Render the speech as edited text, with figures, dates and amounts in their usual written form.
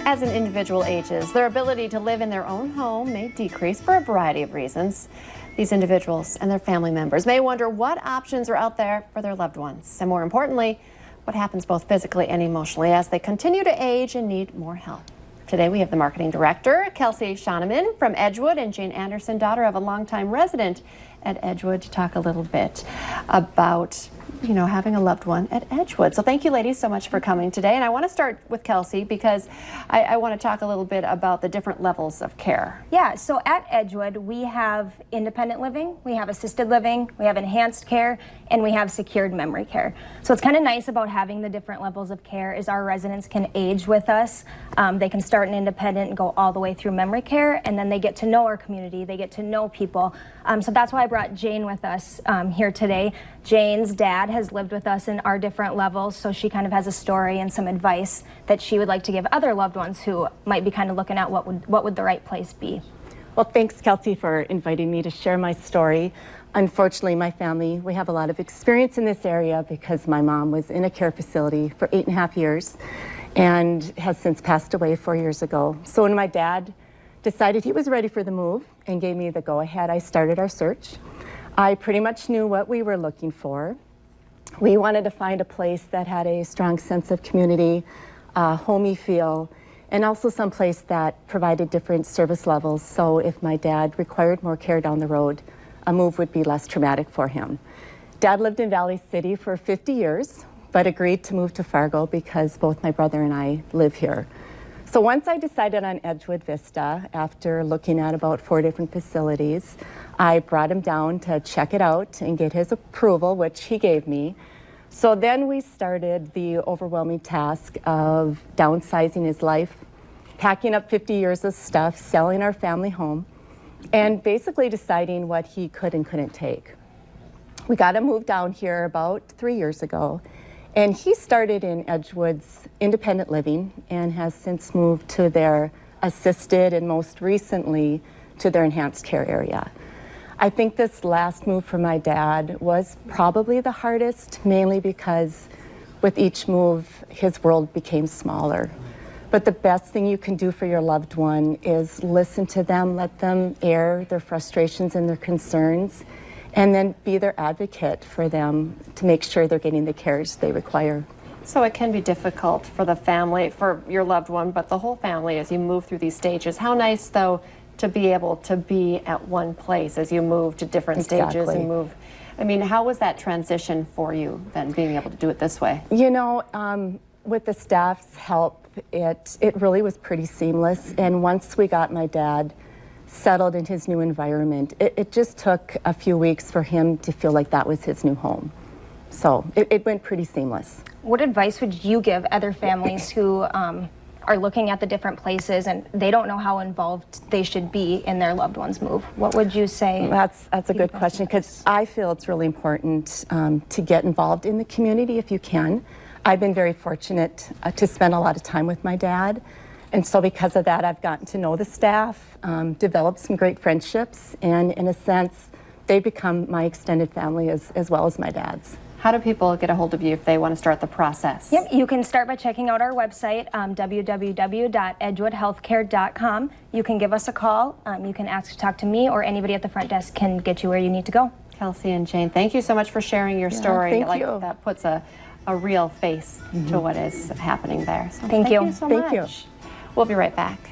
As an individual ages, their ability to live in their own home may decrease for a variety of reasons. These individuals and their family members may wonder what options are out there for their loved ones, and more importantly, what happens both physically and emotionally as they continue to age and need more help. Today we have the marketing director, Kelsey Schoeneman from Edgewood, and Jane Anderson, daughter of a longtime resident at Edgewood, to talk a little bit about having a loved one at Edgewood. So thank you, ladies, so much for coming today. And I want to start with Kelsey because I want to talk a little bit about the different levels of care. Yeah, so at Edgewood, we have independent living, we have assisted living, we have enhanced care, and we have secured memory care. So what's kind of nice about having the different levels of care is our residents can age with us. They can start in independent and go all the way through memory care, and then they get to know our community, they get to know people. So that's why I brought Jane with us here today. Jane's dad has lived with us in our different levels, so she kind of has a story and some advice that she would like to give other loved ones who might be kind of looking at what would the right place be. Well, thanks, Kelsey, for inviting me to share my story. Unfortunately, my family, we have a lot of experience in this area because my mom was in a care facility for 8.5 years and has since passed away 4 years ago. So when my dad decided he was ready for the move and gave me the go-ahead, I started our search. I pretty much knew what we were looking for. We wanted to find a place that had a strong sense of community, homey feel, and also some place that provided different service levels. So if my dad required more care down the road, a move would be less traumatic for him. Dad lived in Valley City for 50 years, but agreed to move to Fargo because both my brother and I live here. So once I decided on Edgewood Vista, after looking at about 4 different facilities, I brought him down to check it out and get his approval, which he gave me. So then we started the overwhelming task of downsizing his life, packing up 50 years of stuff, selling our family home, and basically deciding what he could and couldn't take. We got him moved down here about 3 years ago, and he started in Edgewood's independent living and has since moved to their assisted and most recently to their enhanced care area. I think this last move for my dad was probably the hardest, mainly because with each move, his world became smaller. But the best thing you can do for your loved one is listen to them, let them air their frustrations and their concerns, and then be their advocate for them to make sure they're getting the cares they require. So it can be difficult for the family, for your loved one, but the whole family as you move through these stages. How nice, though, to be able to be at one place as you move to different stages and move. I mean, how was that transition for you then, being able to do it this way? With the staff's help, it really was pretty seamless. And once we got my dad settled in his new environment, it just took a few weeks for him to feel like that was his new home. So it went pretty seamless. What advice would you give other families who are looking at the different places and they don't know how involved they should be in their loved one's move? What would you say? That's a good question, because I feel it's really important to get involved in the community if you can. I've been very fortunate to spend a lot of time with my dad, and so because of that I've gotten to know the staff, developed some great friendships, and in a sense they become my extended family as well as my dad's. How do people get a hold of you if they want to start the process? Yep, you can start by checking out our website, www.edgewoodhealthcare.com. You can give us a call. You can ask to talk to me, or anybody at the front desk can get you where you need to go. Kelsey and Jane, thank you so much for sharing your story. Thank you. That puts a real face to what is happening there. So Thank you. so Thank much. you. We'll be right back.